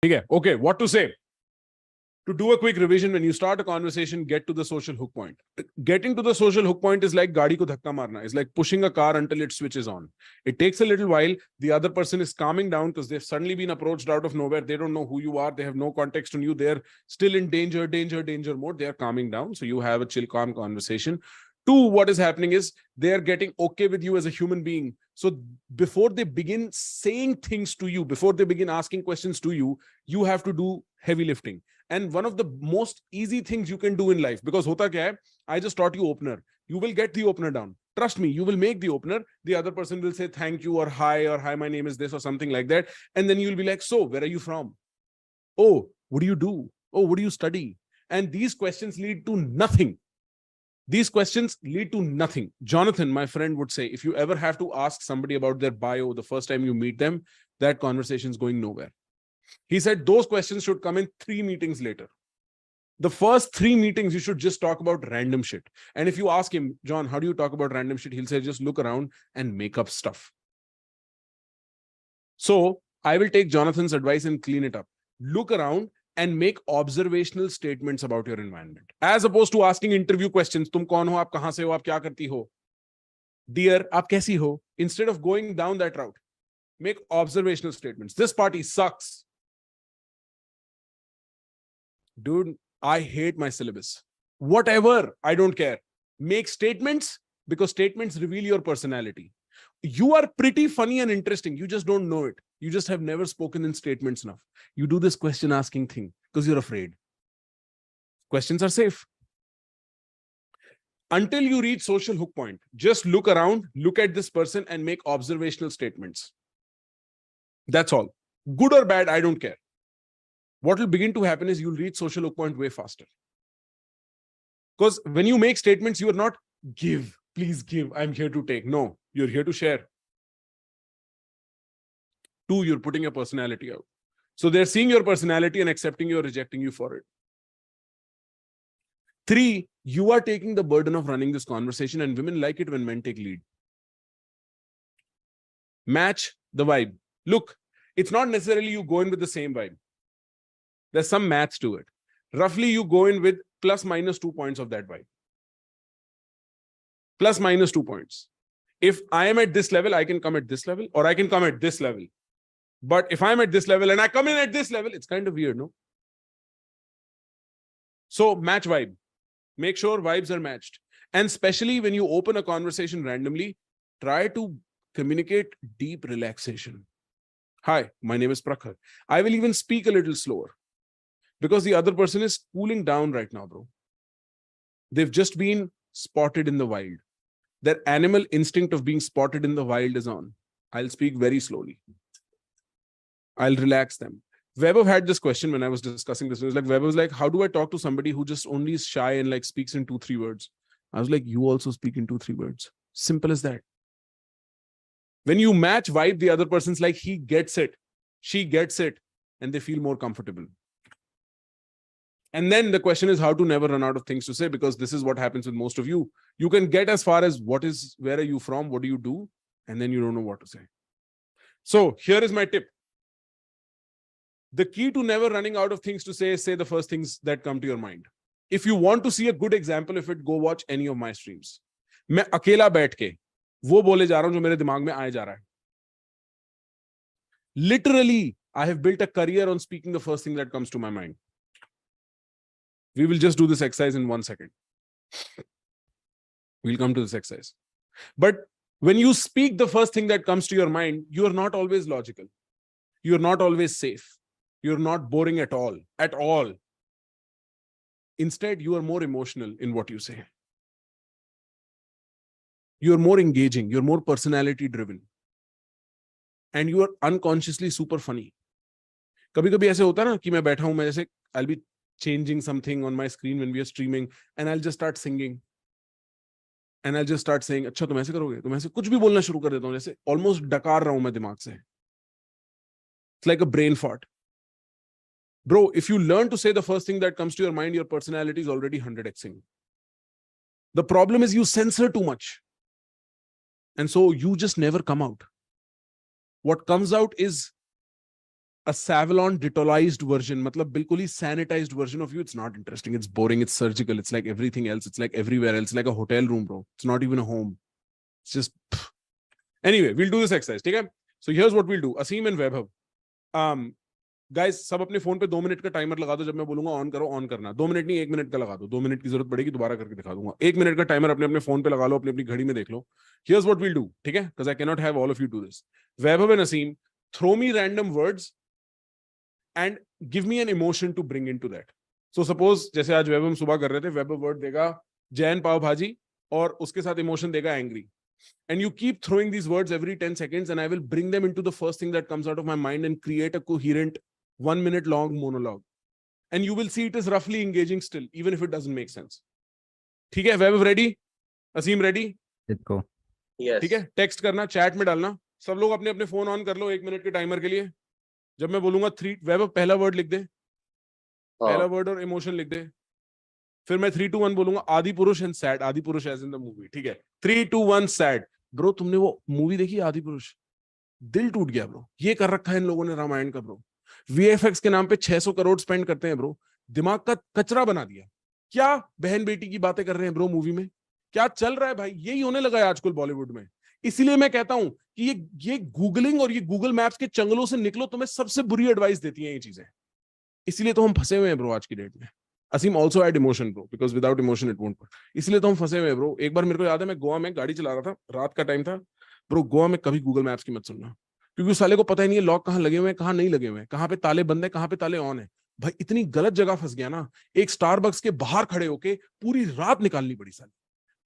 Okay, okay, what to say? To do a quick revision, when you start a conversation, get to the social hook point. Getting to the social hook point is like gaadi ko dhakka marna. It's like pushing a car until it switches on. It takes a little while. The other person is calming down because they've suddenly been approached out of nowhere. They don't know who you are. They have no context on you. They're still in danger mode. They are calming down. So you have a chill, calm conversation. Two, what is happening is they are getting okay with you as a human being. So before they begin saying things to you, before they begin asking questions to you, you have to do heavy lifting. And one of the most easy things you can do in life, because hota kya hai, I just taught you opener. You will get the opener down. Trust me, you will make the opener. The other person will say thank you or hi, my name is this or something like that. And then you'll be like, so where are you from? Oh, what do you do? Oh, what do you study? And these questions lead to nothing. These questions lead to nothing. Jonathan, my friend, would say, if you ever have to ask somebody about their bio the first time you meet them, that conversation is going nowhere. He said those questions should come in 3 meetings later. The first 3 meetings, you should just talk about random shit. And if you ask him, John, how do you talk about random shit? He'll say, just look around and make up stuff. So I will take Jonathan's advice and clean it up. Look around and make observational statements about your environment. As opposed to asking interview questions. Tum kaun ho, aap kahan se ho, aap kya karti ho? Dear, aap kaisi ho? Instead of going down that route, make observational statements. This party sucks. Dude, I hate my syllabus. Whatever, I don't care. Make statements because statements reveal your personality. You are pretty funny and interesting. You just don't know it. You just have never spoken in statements enough. You do this question asking thing because you're afraid. Questions are safe. Until you reach social hook point, just look around, look at this person and make observational statements. That's all. Good or bad, I don't care. What will begin to happen is you'll reach social hook point way faster. Because when you make statements, you are not give, please give, I'm here to take. No, you're here to share. 2, you're putting your personality out. So they're seeing your personality and accepting you or rejecting you for it. 3, you are taking the burden of running this conversation, and women like it when men take lead. Match the vibe. Look, it's not necessarily you go in with the same vibe. There's some maths to it. Roughly, you go in with plus minus 2 points of that vibe. Plus minus 2 points. If I am at this level, I can come at this level, or I can come at this level. But if I'm at this level and I come in at this level, it's kind of weird, no? So match vibe. Make sure vibes are matched. And especially when you open a conversation randomly, try to communicate deep relaxation. Hi, my name is Prakhar. I will even speak a little slower because the other person is cooling down right now, bro. They've just been spotted in the wild. Their animal instinct of being spotted in the wild is on. I'll speak very slowly. I'll relax them. Vaibhav had this question when I was discussing this. It was like, Vaibhav was like, how do I talk to somebody who just only is shy and like speaks in 2-3 words? I was like, you also speak in 2-3 words. Simple as that. When you match vibe, the other person's like, he gets it, she gets it, and they feel more comfortable. And then the question is how to never run out of things to say, because this is what happens with most of you. You can get as far as where are you from? What do you do? And then you don't know what to say. So here is my tip. The key to never running out of things to say is say the first things that come to your mind. If you want to see a good example of it, go watch any of my streams. मैं अकेला बैठ के वो बोले जा रहा हूं जो मेरे दिमाग में आए जा रहा है. Literally, I have built a career on speaking the first thing that comes to my mind. We will just do this exercise in 1 second. We'll come to this exercise. But when you speak the first thing that comes to your mind, you are not always logical. You are not always safe. You're not boring at all. At all. Instead, you are more emotional in what you say. You're more engaging. You're more personality driven. And you are unconsciously super funny. कभी-कभी ऐसे होता है ना कि मैं बैठा हूं, मैं जैसे I'll be changing something on my screen when we are streaming and I'll just start singing. And I'll just start saying, अच्छा तुम ऐसे करोगे? तो मैं ऐसे कुछ भी बोलना शुरू कर देता हूं, जैसे almost डकार रहा हूं मैं दिमाग से. It's like a brain fart. Bro, if you learn to say the first thing that comes to your mind, your personality is already 100xing. The problem is you censor too much. And so you just never come out. What comes out is a Savlon Dettolized version, मतलब बिल्कुल ही sanitized version of you. It's not interesting. It's boring. It's surgical. It's like everything else. It's like everywhere else. It's like a hotel room, bro. It's not even a home. It's just. Anyway, we'll do this exercise. ठीक है? So here's what we'll do. Aseem and Vaibhav. Guys, सब अपने phone पे 2 minute का timer लगा दो. जब मैं बोलूंगा ऑन करो, ऑन करना. 2 मिनट नहीं, 1 मिनट का लगा दो. 2 मिनट की जरूरत पड़ेगी, दोबारा करके दिखा दूंगा. 1 मिनट का टाइमर अपने अपने फोन पे लगा लो, अपनी अपनी घड़ी में देख लो. Here's what we'll do. ठीक है? Because I cannot have all of you do this. Vaibhav and Aseem, throw me random words and give me an emotion to bring into that. So suppose जैसे आज Vaibhav सुबह कर रहे थे, Vaibhav word देगा जैन पाव भाजी और उसके साथ emotion देगा angry. And you keep throwing these words every 10 seconds and I will bring them into the first thing that comes out of my mind and create a coherent 1 minute long monologue. And you will see it is roughly engaging still, even if it doesn't make sense. ठीक है? Vaibhav ready? Aseem ready? Let's go. Yes. ठीक है? Text करना, chat में डालना. सब लोग अपने अपने फोन ऑन कर लो 1 मिनट के टाइमर के लिए. जब मैं बोलूंगा 3, वैभव पहला वर्ड लिख दे. पहला वर्ड और इमोशन लिख दे. फिर मैं 3, 2, 1 बोलूंगा. आदि पुरुष एंड सैड. आदि पुरुष एज इन द मूवी. ठीक है? 3, 2, 1 सैड. ब्रो तुमने वो मूवी देखी आदि पुरुष? दिल टूट गया ब्रो. ये कर रखा है इन लोगों ने रामायण का ब्रो. VFX के नाम पे 600 करोड़ स्पेंड करते हैं ब्रो. दिमाग का कचरा बना दिया. क्या बहन बेटी की बातें कर रहे हैं ब्रो मूवी में? क्या चल रहा है भाई? यही होने लगा है आजकल बॉलीवुड में. इसीलिए मैं कहता हूं कि ये गूगलिंग और ये गूगल मैप्स के चंगलों से निकलो. तुम्हें सबसे बुरी एडवाइस देती हैं ये चीजें. इसीलिए तो हम फंसे हुए हैं ब्रो आज की डेट में. Aseem also add emotion bro, because without emotion it won't work. इसलिए तो हम फंसे हुए हैं ब्रो. एक बार मेरे को याद है, मैं गोवा में गाड़ी चला रहा था, रात का टाइम था ब्रो. गोवा में कभी गूगल मैप्स की मत सुनना, क्योंकि उस साले को पता ही नहीं है लॉक कहाँ लगे हुए हैं, कहाँ नहीं लगे हुए हैं, कहाँ पे ताले बंद है, कहाँ पे ताले ऑन है. भाई इतनी गलत जगह फंस गया ना. एक स्टारबक्स के बाहर खड़े होके पूरी रात निकालनी पड़ी साली.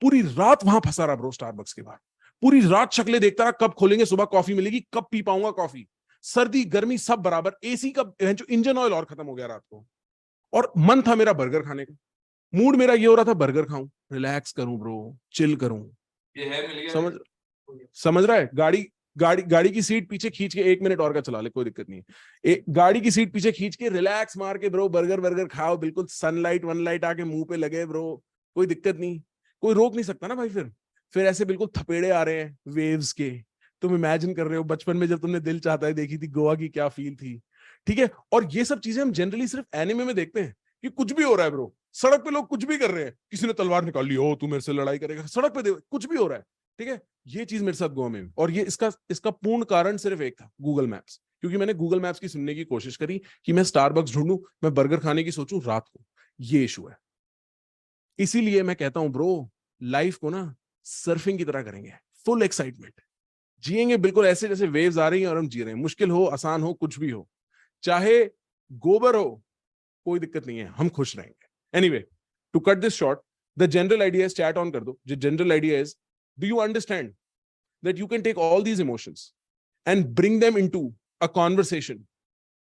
पूरी रात वहां फंसा रहा ब्रो स्टारबक्स के बाहर. पूरी रात शक्लें देखता रहा, कब खोलेंगे, सुबह कॉफी मिलेगी, कब पी पाऊंगा कॉफी. सर्दी गर्मी सब बराबर. एसी का जो इंजन ऑयल और खत्म हो गया रात को. और मन था मेरा बर्गर खाने का. मूड मेरा ये हो रहा था बर्गर खाऊं, रिलैक्स करूं ब्रो, चिल करूं. ये है मिल गया. समझ रहा है? गाड़ी की सीट पीछे खींच के 1 मिनट और का चला ले, कोई दिक्कत नहीं है. गाड़ी की सीट पीछे खींच के रिलैक्स मार के ब्रो बर्गर खाओ. बिल्कुल सनलाइट वनलाइट आके मुंह पे लगे ब्रो, कोई दिक्कत नहीं. कोई रोक नहीं सकता ना भाई. फिर ऐसे बिल्कुल थपेड़े आ रहे हैं वेव्स के. तुम इमेजिन कर रहे हो बचपन में जब तुमने दिल चाहता है देखी थी, गोवा की क्या फील थी. ठीक है? और ये सब चीजें हम जनरली सिर्फ एनिमे में देखते हैं कि कुछ भी हो रहा है ब्रो. सड़क पे लोग कुछ भी कर रहे हैं. किसी ने तलवार निकाल ली, ओ तू मेरे से लड़ाई करेगा. सड़क पे कुछ भी हो रहा है. ठीक है? ये चीज मेरे साथ गोवा में. और ये इसका पूर्ण कारण सिर्फ एक था, गूगल मैप्स. क्योंकि मैंने गूगल मैप्स की सुनने की कोशिश करी कि मैं स्टारबक्स ढूंढूं, मैं बर्गर खाने की सोचूं रात को. ये इशू है. इसीलिए मैं कहता हूं ब्रो, लाइफ को ना सर्फिंग की तरह करेंगे. फुल एक्साइटमेंट जिएंगे, बिल्कुल ऐसे जैसे वेव्स आ रही हैं और हम जी रहे हैं. मुश्किल हो, आसान हो, कुछ भी हो, चाहे गोबर हो, कोई दिक्कत नहीं है, हम खुश रहेंगे. Anyway, to cut this short, the general idea is, chat on कर दो. जो general idea is, do you understand that you can take all these emotions and bring them into a conversation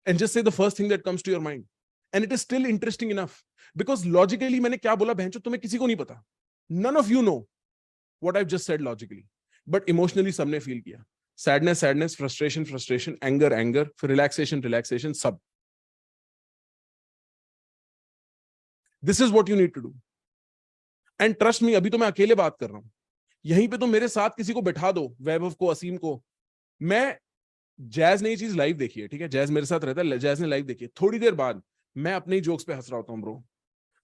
and just say the first thing that comes to your mind, and it is still interesting enough. Because logically मैंने क्या बोला बहनचोद तुम्हें किसी को नहीं पता. None of you know what I just said logically, but emotionally सबने फील किया. सैडनेस, फ्रस्ट्रेशन, एंगर, फिर रिलैक्सेशन, सब. This is what you need to do. And trust me, अभी तो मैं अकेले बात कर रहा हूं. यहीं पे तो मेरे साथ किसी को बैठा दो, वैभव को, असीम को. मैं जैज ने ये चीज लाइव देखी है. ठीक है? जैज मेरे साथ रहता है, जैज ने लाइव देखी है. थोड़ी देर बाद मैं अपने ही जोक्स पे हंस रहा होता हूं ब्रो.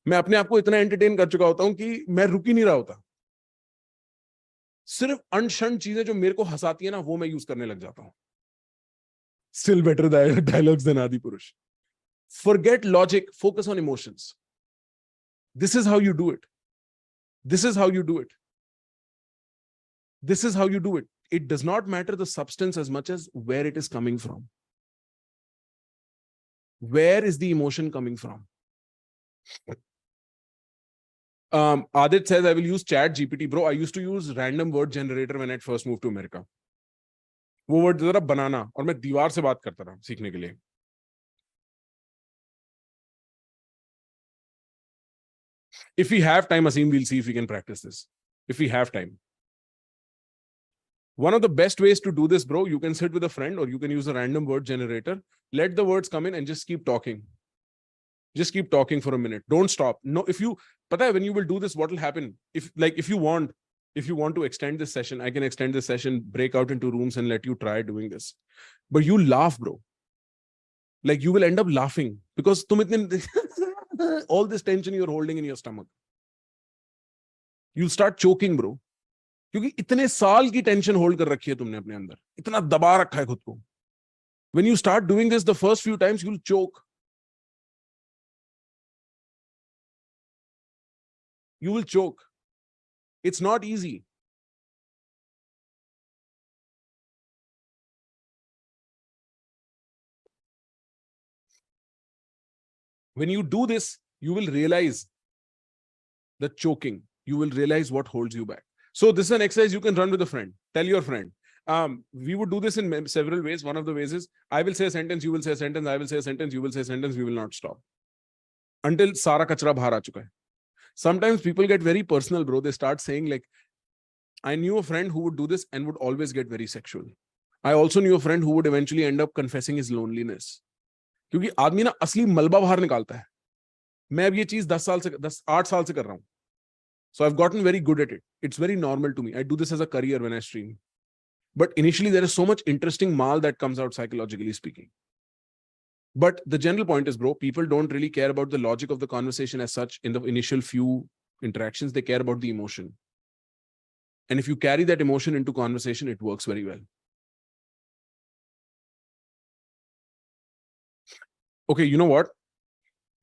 मैं अपने आप को इतना एंटरटेन कर चुका होता हूं कि मैं रुक ही नहीं रहा होता. सिर्फ अनशन चीजें जो मेरे को हंसाती है ना, वो मैं यूज करने लग जाता हूं. स्टिल बेटर डायलॉग्स देन आदि पुरुष. Forget logic, focus on emotions. This is how you do it. This is how you do it. This is how you do it. It does not matter the substance as much as where it is coming from. Where is the emotion coming from? Adit says, I will use Chat GPT. Bro, I used to use random word generator when I first moved to America. वो word जरा बनाना और मैं दीवार से बात करता रहा सीखने के लिए. If we have time, Aseem, we'll see if we can practice this. If we have time. One of the best ways to do this, bro, you can sit with a friend or you can use a random word generator. Let the words come in and just keep talking. Just keep talking for a minute. Don't stop. No, if you, pata hai, when you will do this, what will happen? If you want to extend this session, I can extend this session, break out into rooms and let you try doing this. But you laugh, bro. Like you will end up laughing because तुम इतने all this tension you're holding in your stomach. You'll start choking, bro. क्योंकि इतने साल की tension hold कर रखी है तुमने अपने अंदर, इतना दबा रखा है खुद को. When you start doing this the first few times, you'll choke. You will choke. It's not easy. When you do this, you will realize the choking. You will realize what holds you back. So this is an exercise you can run with a friend. Tell your friend. We would do this in several ways. One of the ways is I will say a sentence, you will say a sentence, I will say a sentence, you will say a sentence, we will not stop until सारा कचरा बाहर आ चुका है. Sometimes people get very personal, bro. They start saying like, I knew a friend who would do this and would always get very sexual. I also knew a friend who would eventually end up confessing his loneliness. क्योंकि आदमी ना असली मलबा बाहर निकालता है. मैं अब ये चीज 8 साल से कर रहा हूं. So I've gotten very good at it. It's very normal to me. I do this as a career when I stream. But initially there is so much interesting mal that comes out psychologically speaking. But the general point is, bro, people don't really care about the logic of the conversation as such in the initial few interactions. They care about the emotion. And if you carry that emotion into conversation, it works very well. Okay, you know what?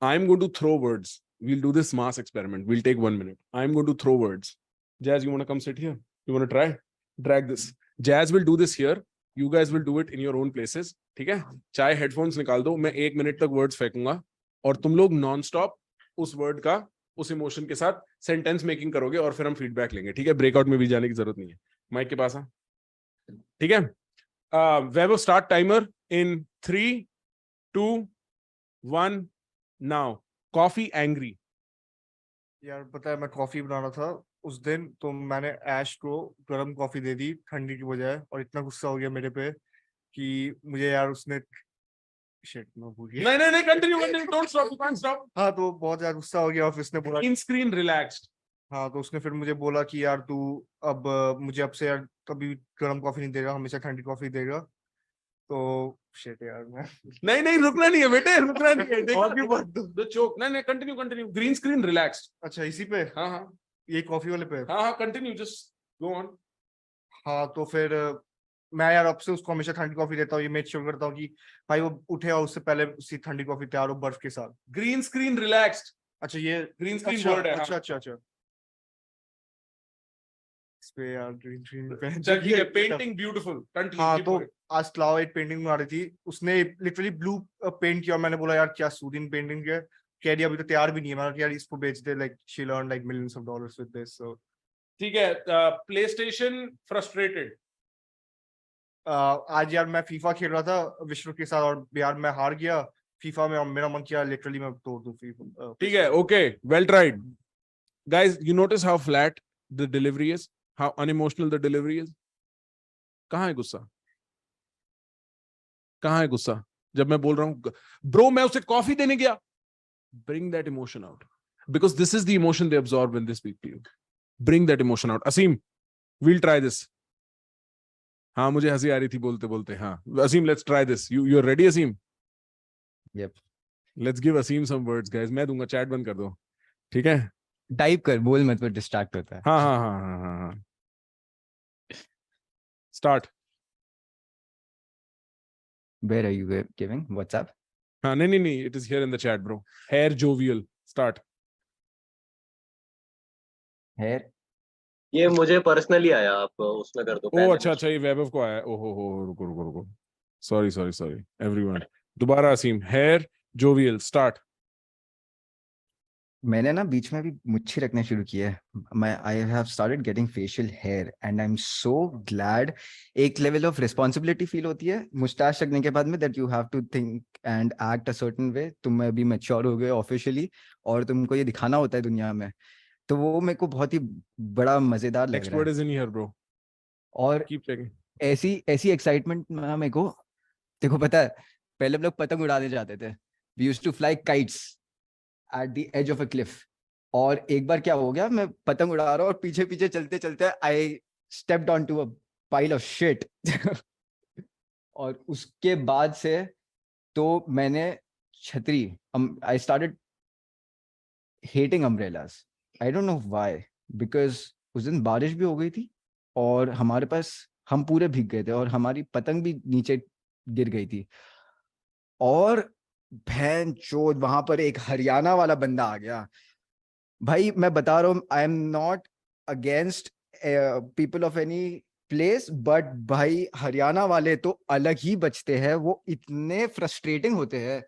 I'm going to throw words. We'll do this mass experiment. We'll take 1 minute. I'm going to throw words. Jazz, you want to come sit here? You want to try? Drag this. Jazz will do this here. You guys will do it in your own places. ठीक है? चाहे headphones निकाल दो. मैं 1 minute तक words फेंकूंगा और तुम लोग non-stop उस word का उस emotion के साथ sentence making करोगे और फिर हम feedback लेंगे. ठीक है? Breakout में भी जाने की जरूरत नहीं है. Mic के पास आ. ठीक है? We'll start timer in 3, 2, 1 now. Coffee angry. यार पता है मैं कॉफी बना रहा था उस दिन तो मैंने ऐश को गर्म कॉफी दे दी ठंडी की बजाय और इतना गुस्सा हो गया मेरे पे कि मुझे यार उसने शिट मैं भूल गया. नहीं continue don't stop, you can't stop. हाँ तो बहुत ज्यादा गुस्सा हो गया और फिर उसने बोला In screen relaxed. हाँ तो उसने फिर मुझे बोला कि यार तू अब मुझे अब से यार कभी गर्म कॉफी नहीं देगा हमेशा ठंडी कॉफी देगा. तो शिट यार मैं नहीं रुकना नहीं है बेटे, रुकना नहीं है. और भी बहुत The choke. नहीं continue. Green screen relaxed. अच्छा इसी पे हाँ ये कॉफी वाले पे continue, just go on. हाँ तो फिर मैं यार अब से उसको हमेशा ठंडी कॉफी देता हूँ. ये मेक श्योर करता हूँ कि भाई वो उठे और उससे पहले उसकी ठंडी कॉफी तैयार हो बर्फ के साथ. Green screen relaxed. अच्छा ये Green screen अच्छा, word है. अच्छा इस पे यार ग्रीन स्क्रीन पे चल ठीक है. Painting beautiful. Continue. हाँ तो आज क्लाउड एक पेंटिंग बना रही थी. उसने लिटरली ब्लू पेंट किया. मैंने बोला यार क्या सूदिंग पेंटिंग है. कह दिया अभी तो तैयार भी नहीं है. मैंने कहा यार इसको बेच दे. Like she learn like millions of dollars with this. So ठीक है. PlayStation frustrated. आज यार मैं फीफा खेल रहा था विश्व के साथ और यार मैं हार गया फीफा में और मेरा मन किया लिटरली मैं तोड़ दूं फीफा. ठीक है. Okay, well tried. Guys, you notice how flat the delivery is? How unemotional the delivery is? कहाँ है गुस्सा? कहाँ है गुस्सा? जब मैं बोल रहा हूँ ब्रो मैं उसे कॉफी देने गया. Bring that emotion out. Because this is the emotion they absorb when they speak to you. Bring that emotion out. Asim, we'll try this. हाँ मुझे हंसी आ रही थी बोलते बोलते. हाँ Asim, let's try this. You're ready, Asim? Yep. Let's give Asim some words, guys. मैं दूंगा. चैट बंद कर दो. ठीक है? टाइप कर बोल मत वो डिस्ट्रैक्ट होता है. हाँ. Start. Where are you giving? WhatsApp? हाँ नहीं. It is here in the chat, bro. Hair jovial. Start. Hair? ये मुझे पर्सनली आया. आप उसमें कर दो. ओ अच्छा ये वैभव को आया. ओहो रुको. Sorry. Everyone. दोबारा असीम. Hair jovial. Start. मैंने ना बीच में भी मुच्छी रखने शुरू किया है. I have started getting facial hair and I'm so glad. एक लेवल ऑफ रिस्पॉन्सिबिलिटी फील होती है मुस्टैच रखने के बाद में that you have to think and act a certain way. तुम अभी मैच्योर हो गए ऑफिशियली और तुमको ये दिखाना होता है दुनिया में. तो वो मेरे को बहुत ही बड़ा मजेदार लग रहा है. Expert is in here, bro. और Keep checking. ऐसी एक्साइटमेंट मेरे को देखो पता है पहले हम लोग पतंग उड़ाने जाते थे. We used to fly kites at the edge of a cliff. और एक बार क्या हो गया मैं पतंग उड़ा रहा हूँ और पीछे चलते I stepped onto a pile of shit. और उसके बाद से तो मैंने छतरी, I started hating umbrellas. I don't know why, because उस दिन बारिश भी हो गई थी और हमारे पास, हम पूरे भीग गए थे और हमारी पतंग भी नीचे गिर गई थी। और भैन चोद वहां पर एक हरियाणा वाला बंदा आ गया। भाई मैं बता रहा हूँ, I am not against people of any place, but भाई हरियाणा वाले तो अलग ही बचते हैं। वो इतने फ्रस्ट्रेटिंग होते हैं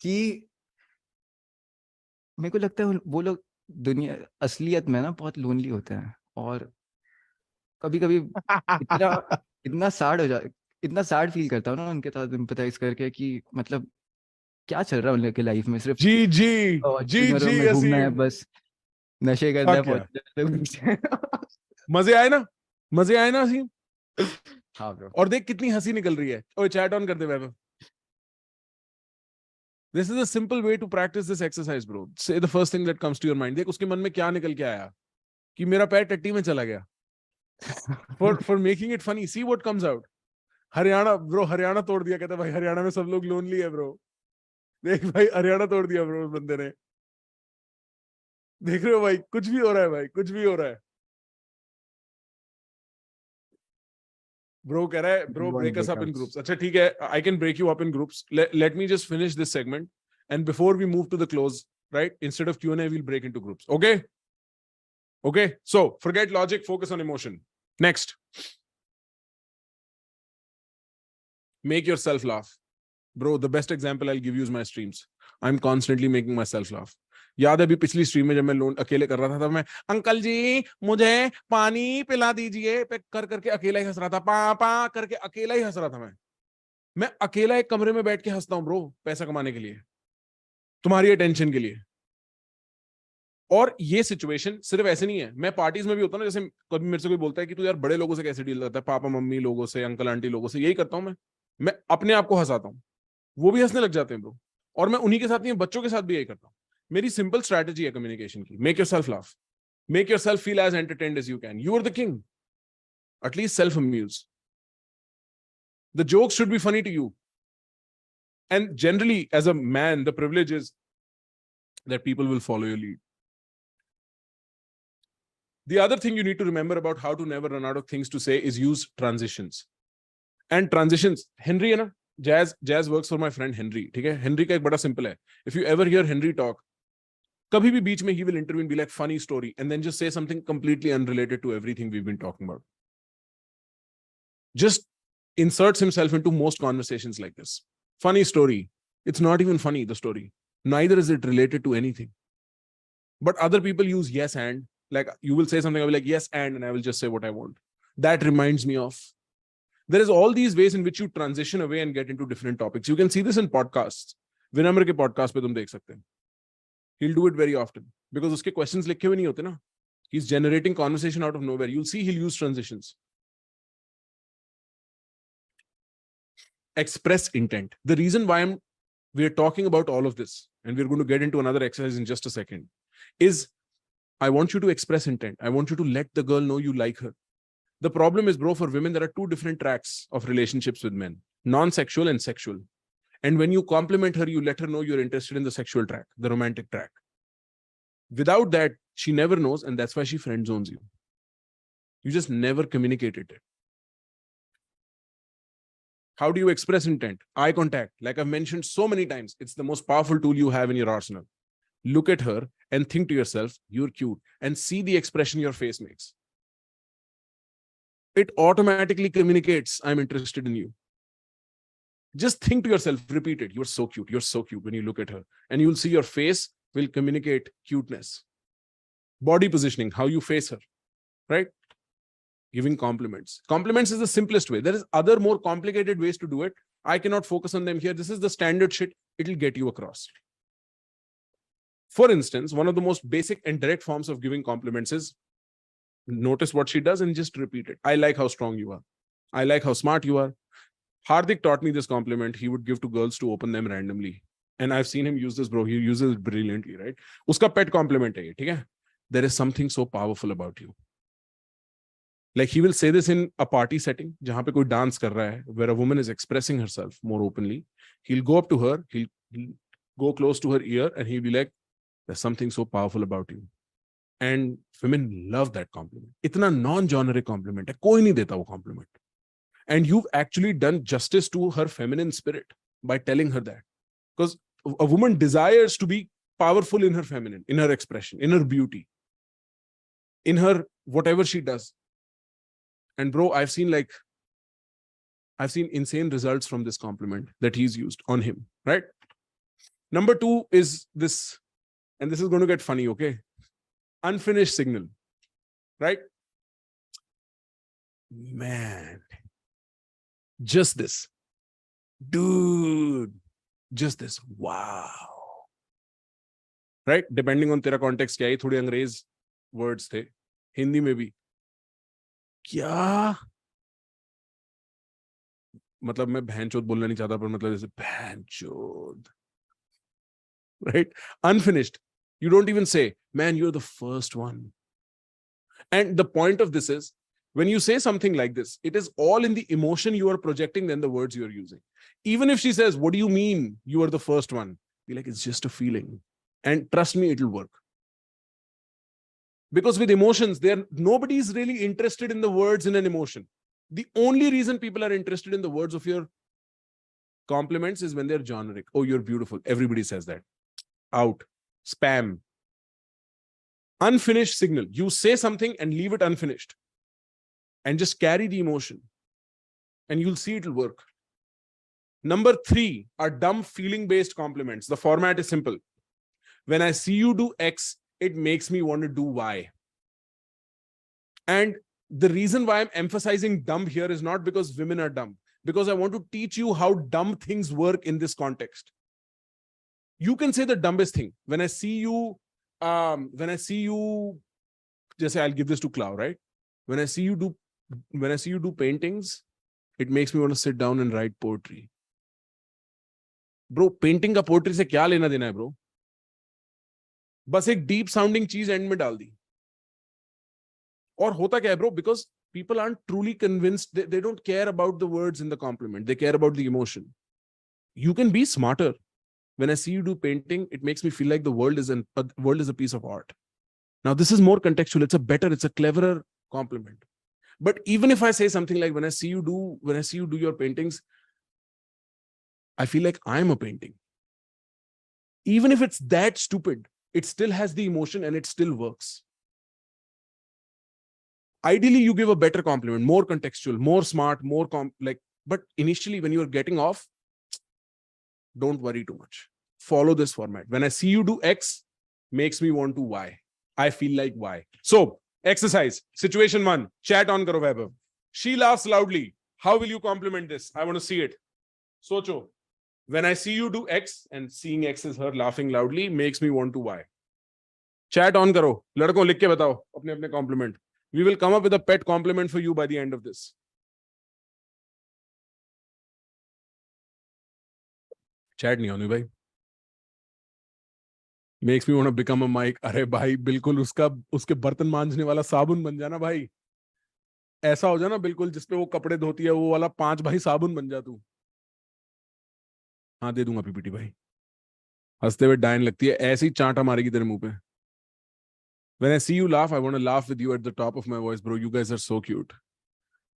कि मेरे को लगता है वो लोग दुनिया असलियत में ना बहुत लोनली होते हैं। और कभी कभी इतना इतना सैड हो जा इतना सैड फील करता हूँ ना उनके साथ एम्पैथाइज करके, कि मतलब क्या चल रहा है उनके लाइफ में, सिर्फ जी जी जी चिलर जी में घूमना है, असीम, बस नशे करना है, क्या पहुंच मजे आए ना, मजे आए ना असीम। हाँ ब्रो। और देख कितनी हंसी निकल रही है। ओए चैट ऑन कर दे वैभव। This is a simple way to practice this exercise, bro. Say the first thing that comes to your mind. देख उसके मन में क्या निकल के आया कि मेरा पैर टट्टी में चला गया। For making it funny, see what comes out. Haryana bro, Haryana तोड़ दिया। कहता भाई हरियाणा में सब लोग लोनली है ब्रो। देख भाई हरियाणा तोड़ दिया ब्रो उस बंदे ने। देख रहे हो भाई, कुछ भी हो रहा है भाई, कुछ भी हो रहा है। ब्रो कह रहा है bro break us up in groups. अच्छा ठीक है, I can break you up in groups. Let me just finish this segment and before we move to the close, right, instead of Q&A we'll break into groups. Okay, so forget logic, focus on emotion. Next, make yourself laugh. Bro, the best example I'll give you is my streams. I'm constantly making myself laugh. याद है अभी पिछली stream में जब मैं loan अकेले कर रहा था, तब मैं अंकल जी मुझे पानी पिला दीजिए पे कर करके अकेला ही हंस रहा था। पापा करके अकेला ही हंस रहा था। मैं अकेला एक कमरे में बैठ के हंसता हूं ब्रो, पैसा कमाने के लिए, तुम्हारी अटेंशन के लिए। और ये सिचुएशन सिर्फ ऐसे नहीं है, मैं पार्टीज में भी होता हूँ ना, जैसे कभी मेरे से कोई बोलता है कि तू यार बड़े लोगों से कैसे डील करता है, पापा मम्मी लोगों से, अंकल आंटी लोगों से, यही करता हूं मैं अपने आप को हंसाता हूं, वो भी हंसने लग जाते हैं ब्रो। और मैं उन्हीं के साथ नहीं, बच्चों के साथ भी यही करता हूं। मेरी सिंपल स्ट्रैटेजी है कम्युनिकेशन की, make yourself laugh, make yourself feel as entertained as you can. You are the king, at least self amuse. The jokes should be funny to you, and generally as a man the privilege is that people will follow your lead. The other thing you need to remember about how to never run out of things to say is use transitions. And transitions, Henry है ना, jazz works for my friend Henry, ठीक है? Henry का एक बड़ा simple है. If you ever hear Henry talk, कभी भी बीच में he will intervene, be like funny story, and then just say something completely unrelated to everything we've been talking about. Just inserts himself into most conversations like this. Funny story. It's not even funny, the story. Neither is it related to anything. But other people use yes and, like you will say something, I'll be like yes and I will just say what I want. That reminds me of. There is all these ways in which you transition away and get into different topics. You can see this in podcasts. Vinamr ke podcast pe tum dekh sakte hain. He'll do it very often because uske questions likhe hue nahi hote na. He's generating conversation out of nowhere. You'll see he'll use transitions. Express intent. The reason why we're talking about all of this, and we're going to get into another exercise in just a second, is I want you to express intent. I want you to let the girl know you like her. The problem is, bro, for women, there are two different tracks of relationships with men, non-sexual and sexual. And when you compliment her, you let her know you're interested in the sexual track, the romantic track. Without that, she never knows, and that's why she friend zones you. You just never communicated it. How do you express intent? Eye contact. Like I've mentioned so many times, it's the most powerful tool you have in your arsenal. Look at her and think to yourself, you're cute, and see the expression your face makes. It automatically communicates, I'm interested in you. Just think to yourself, repeat it. You're so cute. You're so cute when you look at her, and you'll see your face will communicate cuteness. Body positioning, how you face her, right? Giving compliments. Compliments is the simplest way. There is other more complicated ways to do it. I cannot focus on them here. This is the standard shit. It'll get you across. For instance, one of the most basic and direct forms of giving compliments is notice what she does and just repeat it. I like how strong you are. I like how smart you are. Hardik taught me this compliment he would give to girls to open them randomly. And I've seen him use this, bro. He uses it brilliantly, right? Uska pet compliment hai ye, theek hai? There is something so powerful about you. Like he will say this in a party setting, जहाँ पे कोई dance कर रहा है, where a woman is expressing herself more openly. He'll go up to her, he'll go close to her ear, and he'll be like, "There's something so powerful about you." And women love that compliment. इतना non-generic compliment है, कोई नहीं देता वो compliment. And you've actually done justice to her feminine spirit by telling her that. Because a woman desires to be powerful in her feminine, in her expression, in her beauty, in her whatever she does. And bro, I've seen insane results from this compliment that he's used on him, right? Number 2 is this, and this is going to get funny, okay? Unfinished signal, right? Man, just this. Dude, just this. Wow. Right? Depending on तेरा context क्या है, थोड़े अंग्रेज words थे, हिंदी में भी. क्या? मतलब मैं बहनचोद बोलना नहीं चाहता, पर मतलब जैसे बहनचोद. Right? Unfinished. You don't even say, man, you're the first one. And the point of this is, when you say something like this, it is all in the emotion you are projecting than the words you're using. Even if she says, what do you mean you are the first one? Be like, it's just a feeling. And trust me, it'll work. Because with emotions, nobody is really interested in the words in an emotion. The only reason people are interested in the words of your compliments is when they're generic. Oh, you're beautiful. Everybody says that. Out. Spam. Unfinished signal. You say something and leave it unfinished. And just carry the emotion. And you'll see it'll work. Number 3 are dumb feeling-based compliments. The format is simple. When I see you do X, it makes me want to do Y. And the reason why I'm emphasizing dumb here is not because women are dumb, because I want to teach you how dumb things work in this context. You can say the dumbest thing. When I see you, just say I'll give this to Clau, right? When I see you do paintings, it makes me want to sit down and write poetry. Bro, painting का poetry से क्या लेना देना है, bro? बस एक deep sounding चीज end में डाल दी. और होता क्या है, bro? Because people aren't truly convinced. They don't care about the words in the compliment. They care about the emotion. You can be smarter. When I see you do painting, it makes me feel like the world is a piece of art. Now, this is more contextual. It's a cleverer compliment. But even if I say something like, when I see you do your paintings, I feel like I'm a painting. Even if it's that stupid, it still has the emotion and it still works. Ideally, you give a better compliment, more contextual, more smart, but initially when you're getting off, don't worry too much. Follow this format. When I see you do X, makes me want to Y. I feel like Y. So, exercise. Situation 1. Chat on karo Vaibhav. She laughs loudly. How will you compliment this? I want to see it. Socho. When I see you do X, and seeing X is her laughing loudly, makes me want to Y. Chat on karo. Ladko likh ke batao apne compliment. We will come up with a pet compliment for you by the end of this. Chat nahi honi bhai. Makes me want to become a mic. अरे भाई बिल्कुल उसके बर्तन मांजने वाला साबुन बन जाना भाई. ऐसा हो जाना बिल्कुल जिसपे वो कपड़े धोती है, वो वाला 5 भाई साबुन बन जा तू. हाँ दे दूंगा पीपीटी भाई. हंसते हुए डायन लगती है, ऐसी चांटा मारेगी तेरे मुंह पे. When I see you laugh, I want to laugh with you at the top of my voice, bro. You guys are so cute.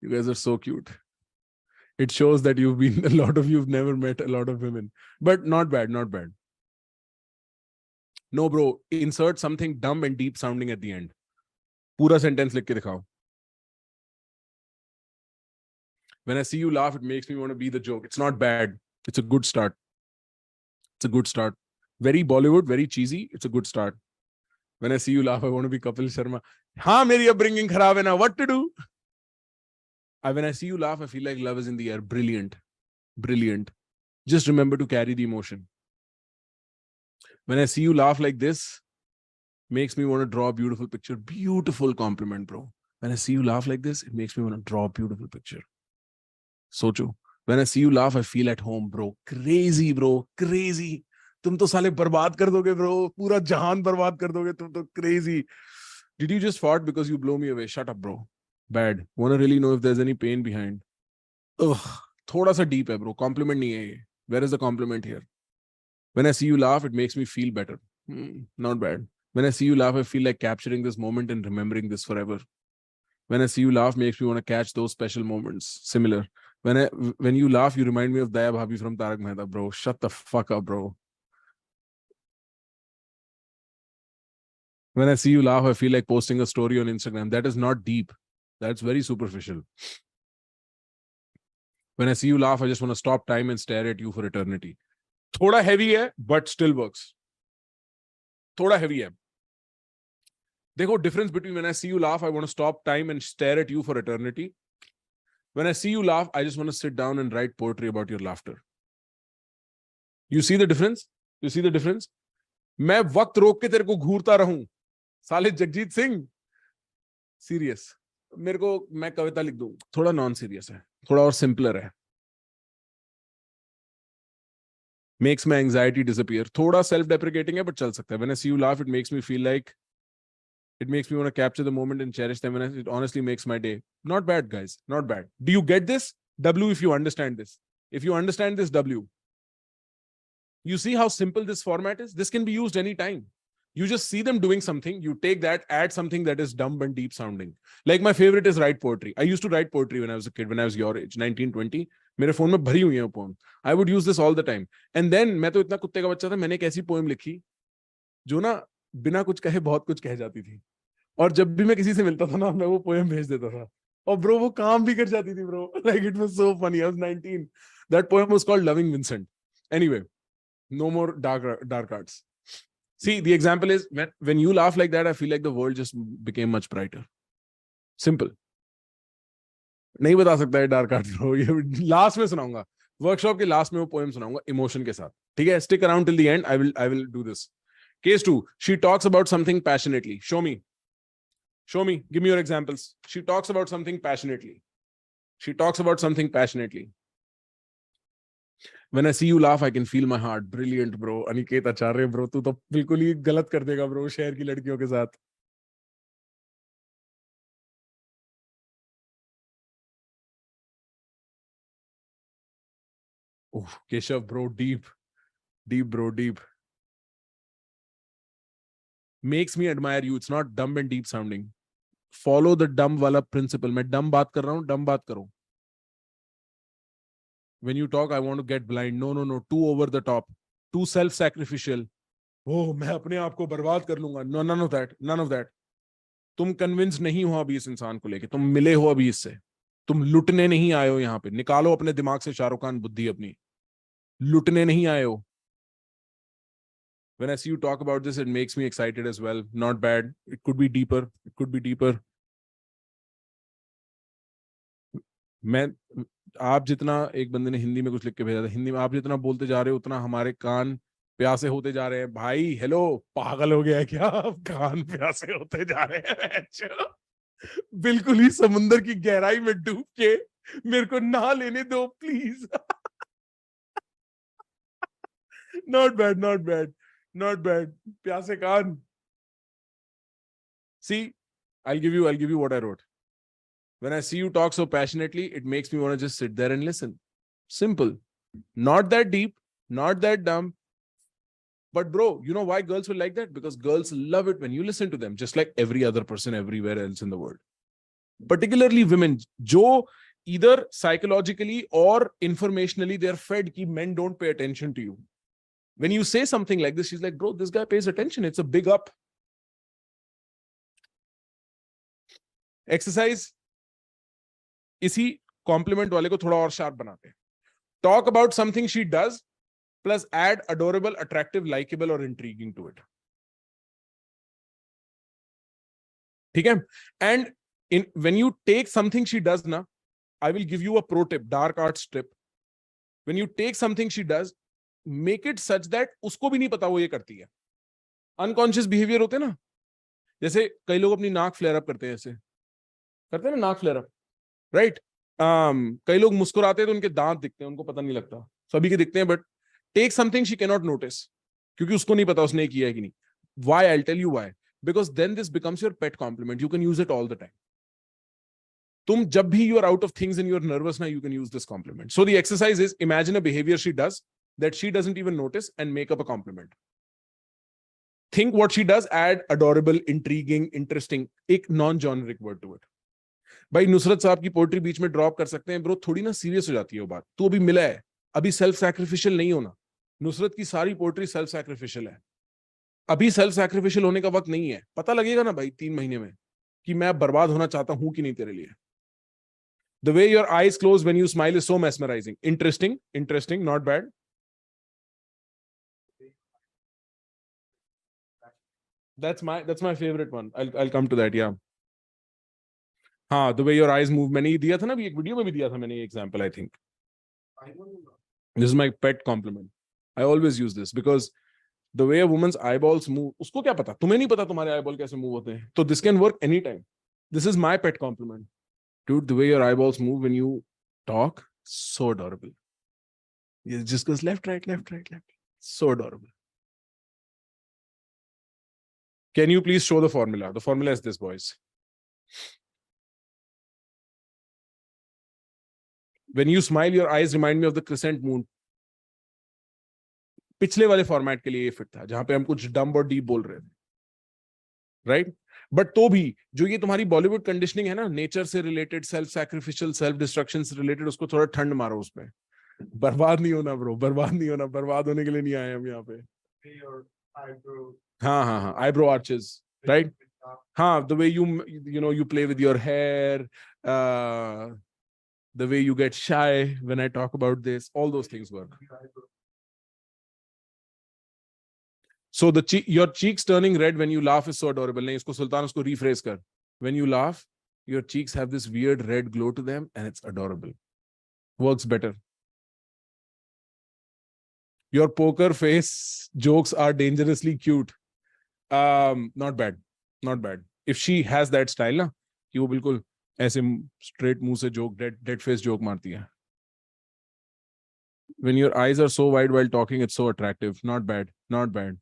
You guys are so cute. It shows that a lot of you've never met a lot of women. But not bad, not bad. No, bro. Insert something dumb and deep sounding at the end. Pura sentence likh ke dikhao. When I see you laugh, it makes me want to be the joke. It's not bad. It's a good start. It's a good start. Very Bollywood, very cheesy. It's a good start. When I see you laugh, I want to be Kapil Sharma. Haan, meri upbringing kharab hai na. What to do? When I see you laugh, I feel like love is in the air. Brilliant. Brilliant. Just remember to carry the emotion. When I see you laugh like this, makes me want to draw a beautiful picture. Beautiful compliment, bro. When I see you laugh like this, it makes me want to draw a beautiful picture. Socho. When I see you laugh, I feel at home, bro. Crazy, bro. Crazy. तुम तो साले बर्बाद कर दोगे, bro. पूरा जहान बर्बाद कर दोगे. तुम तो crazy. Did you just fart because you blow me away? Shut up, bro. Bad. Want to really know if there's any pain behind? Ugh, thoda sa deep hai, bro. Compliment nahi hai ye. Where is the compliment here? When I see you laugh, it makes me feel better. Not bad. When I see you laugh, I feel like capturing this moment and remembering this forever. When I see you laugh, makes me want to catch those special moments. Similar. When you laugh, you remind me of Daya Bhabhi from Tarak Mehta, bro. Shut the fuck up, bro. When I see you laugh, I feel like posting a story on Instagram. That is not deep. That's very superficial. When I see you laugh, I just want to stop time and stare at you for eternity. Thoda heavy hai, but still works. Thoda heavy hai. Dekho, difference between when I see you laugh, I want to stop time and stare at you for eternity. When I see you laugh, I just want to sit down and write poetry about your laughter. You see the difference? You see the difference? मैं वक्त रोक के तेरे को घूरता रहूं, साले Jagjit Singh. Serious. मेरे को मैं कविता लिख दूं, थोड़ा नॉन सीरियस है, थोड़ा और सिंपलर है. Makes my anxiety disappear. थोड़ा self deprecating है, but चल सकता है. When I see you laugh, it makes me feel like, it makes me want to capture the moment and cherish them. And it honestly makes my day. Not bad, guys. Not bad. Do you get this? W, if you understand this. If you understand this, W. You see how simple this format is? This can be used anytime. You just see them doing something, you take that, add something that is dumb and deep sounding. Like my favorite is write poetry. I used to write poetry when I was a kid, when I was your age, 19, 20. मेरे phone में भरी हुई है poem. I would use this all the time. And then मैं तो इतना कुत्ते का बच्चा था, मैंने एक ऐसी poem लिखी जो ना बिना कुछ कहे बहुत कुछ कह जाती थी. और जब भी मैं किसी से मिलता था ना, मैं वो poem भेज देता था. और bro वो काम भी कर जाती थी bro. Like it was so funny. I was 19. That poem was called Loving Vincent. Anyway, no more dark arts. See, the example is when you laugh like that, I feel like the world just became much brighter. Simple. नहीं बता सकता है dark arts bro. ये last में सुनाऊंगा. Workshop के last में वो poem सुनाऊंगा emotion के साथ. ठीक है? Stick around till the end. I will do this. Case 2. She talks about something passionately. Show me. Show me. Give me your examples. She talks about something passionately. She talks about something passionately. When I see you laugh, I can feel my heart. Brilliant, bro. Aniket Acharya, bro. तू तो बिल्कुल ही गलत कर देगा, bro. शहर की लड़कियों के साथ. Oh, Keshav, bro. Deep, bro. Deep. Makes me admire you. It's not dumb and deep sounding. Follow the dumb वाला principle. मैं dumb बात कर रहा हूँ, dumb बात करो. When you talk, I want to get blind. No. Too over the top. Too self-sacrificial. Oh, मैं अपने आप को बर्बाद कर लूंगा. No, none of that. None of that. तुम कन्विंस नहीं हो अभी इस इंसान को लेके. तुम मिले हो अभी इससे. तुम लुटने नहीं आए हो यहाँ पे. निकालो अपने दिमाग से शाहरुख खान बुद्धि अपनी. लुटने नहीं आए हो. When I see you talk about this, it makes me excited as well. Not bad. It could be deeper. It could be deeper. मैं आप जितना, एक बंदे ने हिंदी में कुछ लिख के भेजा था, हिंदी में आप जितना बोलते जा रहे हो उतना हमारे कान प्यासे होते जा रहे हैं. भाई हेलो, पागल हो गया है क्या? कान प्यासे होते जा रहे हैं. बिल्कुल ही समुंदर की गहराई में डूब के मेरे को नहा लेने दो please. Not bad, not bad, not bad. प्यासे कान. See, I'll give you what I wrote. When I see you talk so passionately, it makes me want to just sit there and listen. Simple. Not that deep, not that dumb. But bro, you know why girls will like that? Because girls love it when you listen to them, just like every other person everywhere else in the world. Particularly women, jo either psychologically or informationally, they're fed ki men don't pay attention to you. When you say something like this, she's like, bro, this guy pays attention. It's a big up. Exercise. इसी compliment वाले को थोड़ा और sharp बनाते हैं. Talk about something she does plus add adorable, attractive, likeable और intriguing to it. ठीक है? And in when you take something she does ना, I will give you a pro tip, dark arts tip. When you take something she does, make it such that उसको भी नहीं पता वो ये करती है. अनकॉन्शियस बिहेवियर होते हैं ना, जैसे कई लोग अपनी नाक फ्लेयर अप करते हैं, ऐसे करते हैं ना नाक फ्लेयर अप, राइट? कई लोग मुस्कुराते हैं तो उनके दांत दिखते हैं, उनको पता नहीं लगता. सभी के दिखते हैं, but take something she can not notice, क्योंकि उसको नहीं पता उसने किया है कि नहीं. Why? I will tell you why. Because then this becomes your pet compliment. You can use it all the time. तुम जब भी you are out of things and you are nervous now, you can use this compliment. So the exercise is imagine a behavior she does that she doesn't even notice and make up a compliment. Think what she does, add adorable, intriguing, interesting, एक non-generic word to it. भाई नुसरत साहब की poetry बीच में drop कर सकते हैं bro, थोड़ी ना सीरियस हो जाती है वो बात. तू अभी मिला है, अभी सेल्फ सैक्रिफिशियल नहीं होना. नुसरत की सारी पोएट्री सेल्फ सैक्रिफिशियल है. अभी सेल्फ सैक्रिफिशियल होने का वक्त नहीं है. पता लगेगा ना भाई 3 महीने में कि मैं बर्बाद होना चाहता हूं कि नहीं तेरे लिए. The way your eyes close when you smile is so mesmerizing. Interesting, interesting, not bad. That's my favorite one. I'll come to that. Yeah. हाँ, the way your eyes move. मैंने ये दिया था ना, भी एक वीडियो में भी दिया था मैंने ये example, I think. This is my pet compliment. I always use this because the way a woman's eyeballs move, उसको क्या पता? तुम्हें नहीं पता तुम्हारे eyeball कैसे move होते हैं. तो this can work anytime. This is my pet compliment. Dude, the way your eyeballs move when you talk, so adorable. It just goes left, right, left, right, left. So adorable. Can you please show the formula? The formula is this, boys. When you smile, your eyes remind me of the crescent moon. पिछले वाले format के लिए ये fit था, जहां पे हम कुछ डम्ब और डीप बोल रहे थे, राइट? बट तो भी जो ये तुम्हारी बॉलीवुड कंडीशनिंग है ना, नेचर से related, self sacrificial, self destruction से रिलेटेड, उसको थोड़ा ठंड मारो उसमें. बर्बाद नहीं होना ब्रो, बर्बाद नहीं होना. बर्बाद होने के लिए नहीं आए हम यहाँ पे. हाँ हाँ हाँ, आईब्रो आर्चेस, राइट? हाँ, the way you play with your hair, the way you get shy when I talk about this, all those things work. So your cheeks turning red when you laugh is so adorable. नहीं, इसको सुल्तान उसको rephrase कर. When you laugh, your cheeks have this weird red glow to them and it's adorable. Works better. Your poker face jokes are dangerously cute. Not bad. Not bad. If she has that style ना, कि वो बिल्कुल ऐसे straight मुंह से joke, dead face joke मारती है. When your eyes are so wide while talking, it's so attractive. Not bad. Not bad.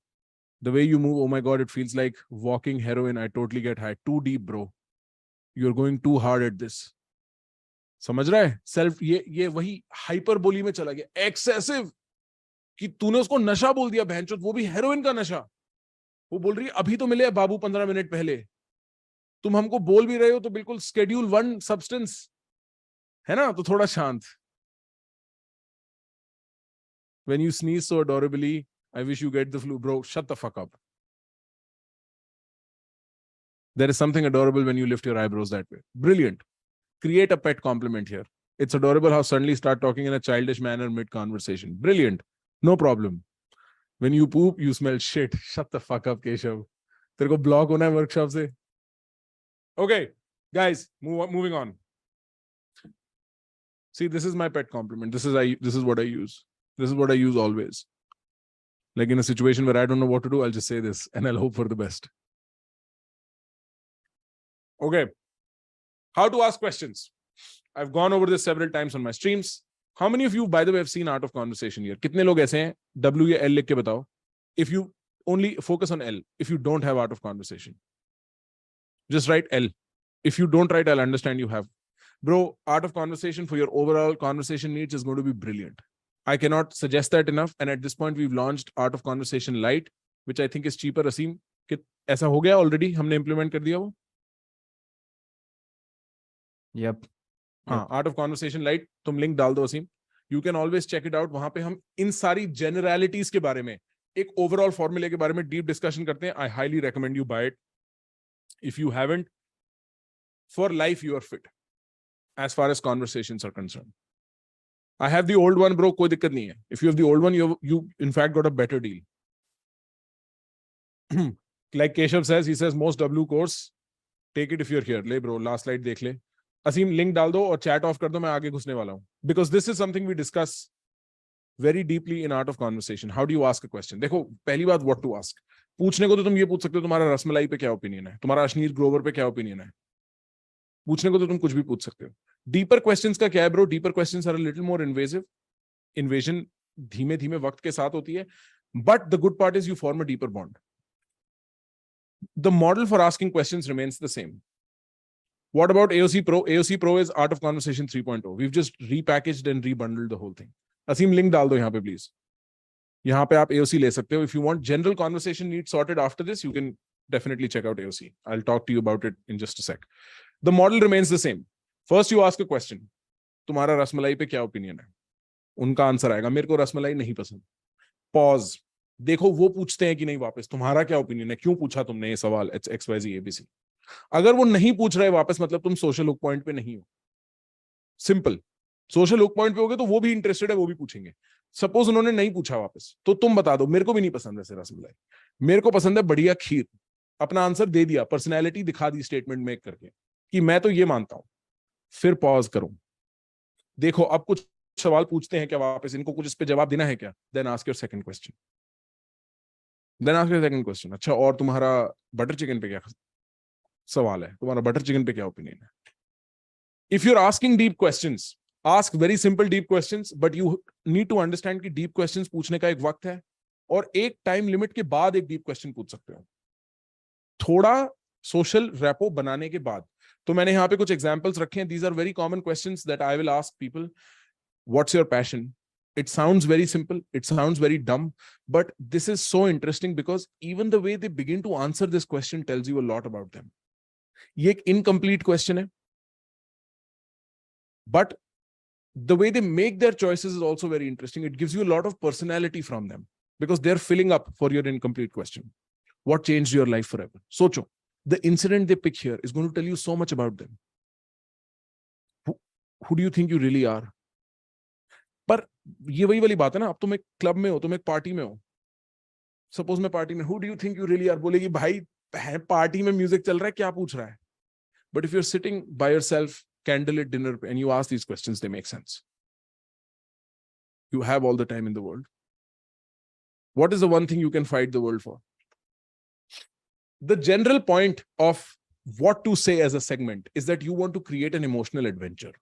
The way you move, oh my God, it feels like walking heroin. I totally get high. Too deep, bro. You're going too hard at this. समझ रहा है? Self, ये वही hyperbole में चला गया. Excessive. कि तूने उसको नशा बोल दिया, बहनचोद, वो भी हेरोइन का नशा. वो बोल रही है अभी तो मिले बाबू 15 मिनट पहले. तुम हमको बोल भी रहे हो तो बिल्कुल Schedule 1 substance है ना, तो थोड़ा शांत. When you sneeze so adorably, I wish you get the flu. Bro, shut the fuck up. There is something adorable when you lift your eyebrows that way. Brilliant. Create a pet compliment here. It's adorable how suddenly start talking in a childish manner mid-conversation. Brilliant. No problem. When you poop, you smell shit. Shut the fuck up, Keshav. तेरे को block होना है workshop से. Okay, guys, moving on. See, this is my pet compliment. This is what I use. This is what I use always. Like in a situation where I don't know what to do, I'll just say this and I'll hope for the best. Okay. How to ask questions. I've gone over this several times on my streams. How many of you, by the way, have seen Art of Conversation here? कितने लोग ऐसे हैं? W या L लिख के बताओ. If you only focus on L, if you don't have Art of Conversation, just write L. If you don't write, I'll understand you have. Bro, Art of Conversation for your overall conversation needs is going to be brilliant. I cannot suggest that enough. And at this point, we've launched Art of Conversation Lite, which I think is cheaper. Asim, ऐसा हो गया already? हमने implement कर दिया वो? Yep. हाँ, Art of Conversation Lite, तुम link डाल दो असीम. You can always check it out. वहां पे हम इन सारी generalities के बारे में, एक overall formula के बारे में deep discussion करते हैं. I highly recommend you buy it. If you haven't, for life you are fit as far as conversations are concerned. I have the old one, bro. कोई दिक्कत नहीं है. If you have the old one, you in fact got a better deal. Like Keshav says, he says most W course, take it if you're here. ले bro, last slide देख ले. असीम link डाल दो और chat off कर दो, मैं आगे घुसने वाला हूँ. Because this is something we discuss very deeply in Art of Conversation. How do you ask a question? देखो, पहली बात what to ask. पूछने को तो तुम ये पूछ सकते हो तुम्हारा रसमलाई पे क्या ओपिनियन है, तुम्हारा अश्नीर ग्रोवर पे क्या ओपिनियन है. पूछने को तो तुम कुछ भी पूछ सकते हो. डीपर क्वेश्चंस का क्या है bro? Deeper questions are a little more invasive. Invasion धीमे धीमे वक्त के साथ होती है, but the good part is you form a deeper bond. The model for asking questions remains the same. What about AOC Pro? AOC Pro is Art of Conversation 3.0. We've just repackaged and rebundled the whole thing. Asim, link डाल दो यहाँ पे please. यहाँ पे आप AOC ले सकते हो. If you want general conversation needs sorted after this, you can definitely check out AOC. I'll talk to you about it in just a sec. The model remains the same. First, you ask a question. तुम्हारा रसमलाई पे क्या opinion है? उनका answer आएगा, मेरे को रसमलाई नहीं पसंद. Pause. देखो वो पूछते हैं कि नहीं वापस, तुम्हारा क्या ओपिनियन है, क्यों पूछा तुमने ये सवाल, XYZ ABC. अगर वो नहीं पूछ रहे वापस, मतलब तुम सोशल हुक पॉइंट पे नहीं हो. सिंपल. सोशल हुक पॉइंट पे होगे तो वो भी इंटरेस्टेड है, वो भी पूछेंगे. सपोज उन्होंने नहीं पूछा वापस, तो तुम बता दो मेरे को भी नहीं पसंद ऐसे रसमलाई, मेरे को पसंद है बढ़िया खीर. अपना आंसर दे दिया, पर्सनैलिटी दिखा दी स्टेटमेंट मेक करके कि मैं तो ये मानता हूं. फिर पॉज करो, देखो अब कुछ सवाल पूछते हैं क्या वापस, इनको कुछ इस पे जवाब देना है क्या. Then ask your second question. अच्छा, और तुम्हारा बटर चिकन पे क्या सवाल है, तुम्हारा बटर चिकन पे क्या ओपिनियन है. If you are asking deep questions, ask very simple deep questions, but you need to understand कि डीप क्वेश्चंस पूछने का एक वक्त है और एक टाइम लिमिट के बाद एक डीप क्वेश्चन पूछ सकते हो, थोड़ा सोशल रैपो बनाने के बाद. तो मैंने यहाँ पे कुछ एग्जांपल्स रखे हैं. These are very common questions that I will ask people. What's your passion? It sounds very simple, it sounds very dumb, but this is so interesting because even the way they begin to answer this question tells you a lot about them. ये एक incomplete question है, but the way they make their choices is also very interesting. It gives you a lot of personality from them because they're filling up for your incomplete question. What changed your life forever? Socho, the incident they pick here is going to tell you so much about them. Who do you think you really are? पर ये वही वाली बात है ना, अब तुम एक क्लब में हो, तुम एक पार्टी में हो. सपोज मैं पार्टी में, who do you think you really are, बोलेगी भाई पार्टी में म्यूजिक चल रहा है, क्या पूछ रहा है. But if you are sitting by yourself candle lit dinner and you ask these questions, they make sense. You have all the time in the world. What is the one thing you can fight the world for? The general point of what to say as a segment is that you want to create an emotional adventure.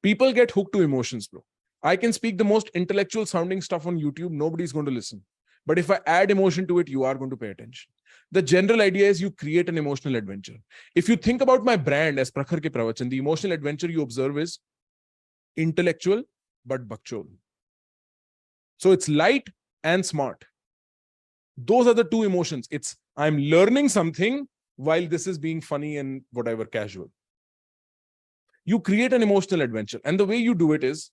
People get hooked to emotions, bro. I can speak the most intellectual sounding stuff on YouTube. Nobody's going to listen. But if I add emotion to it, you are going to pay attention. The general idea is you create an emotional adventure. If you think about my brand as Prakhar ke Pravachan, the emotional adventure you observe is intellectual but bakchol. So it's light and smart. Those are the two emotions. It's I'm learning something while this is being funny and whatever casual. You create an emotional adventure. And the way you do it is,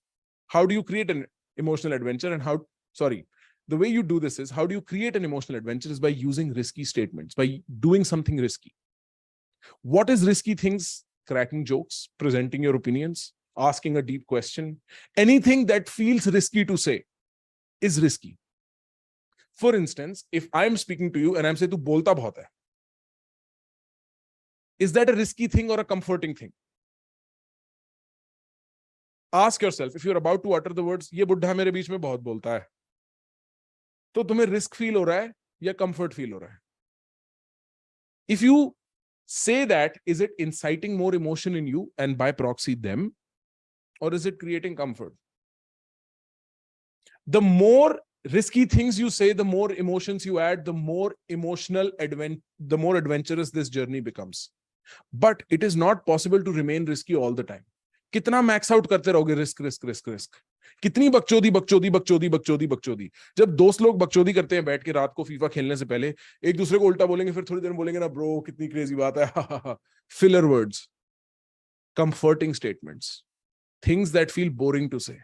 how do you create an emotional adventure and the way you do this is, how do you create an emotional adventure is by using risky statements, by doing something risky. What is risky things? Cracking jokes, presenting your opinions, asking a deep question. Anything that feels risky to say is risky. For instance, if I'm speaking to you and I'm saying, tu bolta bahut hai. Is that a risky thing or a comforting thing? Ask yourself, if you're about to utter the words, ये बुढ़ा मेरे बीच में बहुत बोलता है, तो तुम्हें risk feel हो रहा है या कंफर्ट फील हो रहा है? If you say that, is it inciting more emotion in you and by proxy them, or is it creating comfort? The more risky things you say, the more emotions you add, the more the more adventurous this journey becomes. But it is not possible to remain risky all the time. कितना max out करते रहोगे risk risk risk risk? कितनी बकचोदी बकचोदी बकचोदी बकचोदी बकचोदी? जब दोस्त लोग बकचोदी करते हैं बैठ के रात को फीफा खेलने से पहले, एक दूसरे को उल्टा बोलेंगे, फिर थोड़ी देर में बोलेंगे ना ब्रो कितनी क्रेजी बात है. Filler words, comforting statements, things that feel boring to say.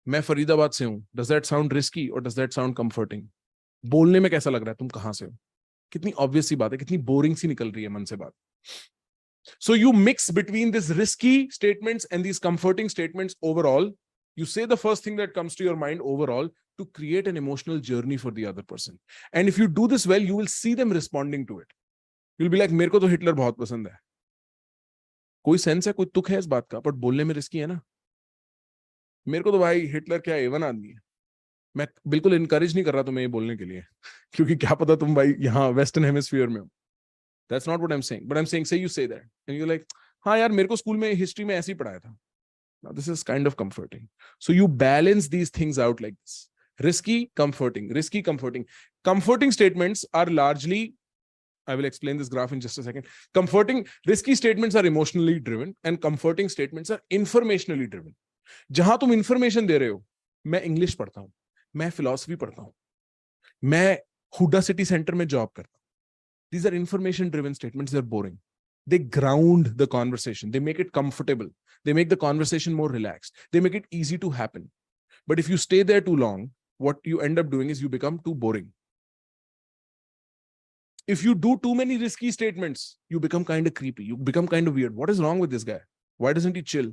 मैं फरीदाबाद से हूं, डज दैट साउंड रिस्की और डज दैट साउंड कंफर्टिंग? बोलने में कैसा लग रहा है? तुम कहां से हो? कितनी ऑब्वियस सी बात है, कितनी बोरिंग सी निकल रही है मन से बात. So you mix between these risky statements and these comforting statements overall. You say the first thing that comes to your mind overall to create an emotional journey for the other person. And if you do this well, you will see them responding to it. You'll be like, मेरे को तो Hitler बहुत पसंद है. कोई sense है, कोई तुक है इस बात का, बट बोलने में रिस्की है ना. मेरे को तो भाई हिटलर क्या एवन आदमी है. मैं बिल्कुल इनकरेज नहीं कर रहा तुम्हें ये बोलने के लिए, क्योंकि क्या पता तुम भाई यहाँ वेस्टर्न हेमिस्फीयर में हो. That's not what I'm saying. But I'm saying, say you say that and you're like, हाँ यार मेरे को स्कूल में हिस्ट्री में ऐसे ही पढ़ाया था. Now this is kind of comforting. So you balance these things out like this. Risky, comforting, risky, comforting. Comforting statements are largely, I will explain this graph in just a second. Comforting, risky statements are emotionally driven and comforting statements are informationally driven. जहां तुम information दे रहे हो, मैं English पढ़ता हूं, मैं philosophy पढ़ता हूं, मैं हुडा सिटी सेंटर में जॉब करता हूं. These are information driven statements. They're boring. They ground the conversation. They make it comfortable. They make the conversation more relaxed. They make it easy to happen. But if you stay there too long, what you end up doing is you become too boring. If you do too many risky statements, you become kind of creepy. You become kind of weird. What is wrong with this guy? Why doesn't he chill?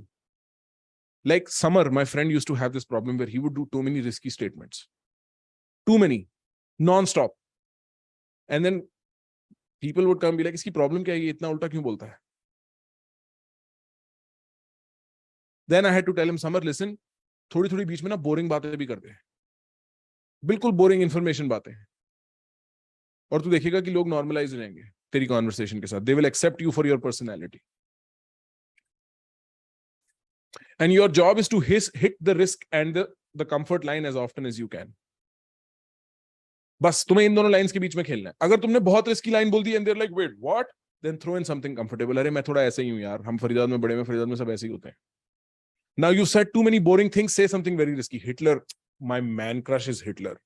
Like Summer, my friend used to have this problem where he would do too many risky statements. Too many. Non-stop. And then people would come and be like, iski problem kya hai? Ye itna ulta kyun bolta hai? Then I had to tell him, Summer, listen, थोड़ी-थोड़ी बीच में ना boring बातें भी कर दे. बिल्कुल boring information बातें. और तू देखेगा कि लोग normalize हो जाएंगे तेरी conversation के साथ. They will accept you for your personality. And your job is to hit the risk and the comfort line as often as you can. बस तुम्हें इन दोनों लाइंस के बीच में खेलना है. अगर तुमने बहुत रिस्की लाइन बोल दी and they're like, wait, what? Then throw in something comfortable. अरे मैं थोड़ा ऐसे ही हूं यार. हम फरीदाबाद में बड़े में फरीदाबाद में सब ऐसे ही होते हैं. Now you said too many boring things. Say something very risky. Hitler, my man crush is Hitler.